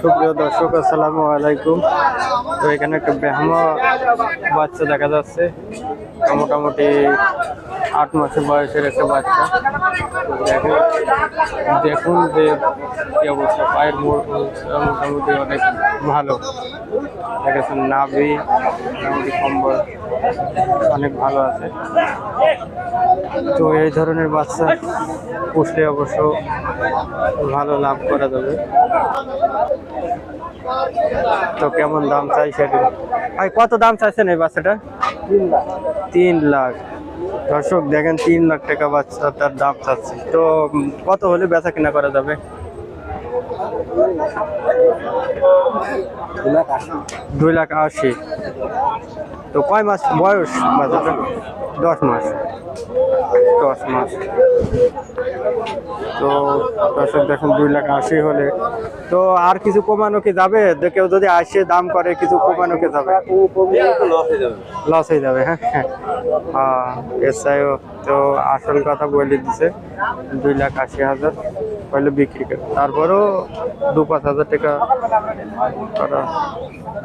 সুপ্রিয় দর্শক, আসসালামু আলাইকুম। তো এখানে একটা ব্রাহ্মা বাচ্চা দেখা যাচ্ছে, মোটামুটি 8 মাসের বয়সের একটা বাচ্চা। দেখুন দেখুন যে কি অবস্থা, পায়ের মোটামুটি অনেক ভালো দেখেছেন, নাভি মোটামুটি কম্বল অনেক ভালো আছে। তো এই ধরনের বাচ্চা পুষলে অবশ্য ভালো লাভ করা যাবে। তো কেমন দাম চাই সেটা ভাই, কত দাম চাইছেন এই বাচ্চাটা? 3 লাখ। দর্শক দেখেন, 3 লাখ টাকা বাচ্চা তার দাম চাচ্ছি। তো কত হলে বেচা কিনা করা যাবে? 2,80,000। তো কয় মাস বয়স বাচ্চাটা? 10 মাস। 10 মাস। তো দর্শক দেখুন, 2,80,000 হলে তো আর কিছু কমানো কি যাবে? কেউ যদি আসে দাম করে, কিছু কমানো কি যাবে? লস হয়ে যাবে। হ্যাঁ হ্যাঁ, এসআইও তো আসল কথা বলে দিছে, 2,80,000 হলে বিক্রি করে, তারপরেও 2-5 হাজার টাকা করা।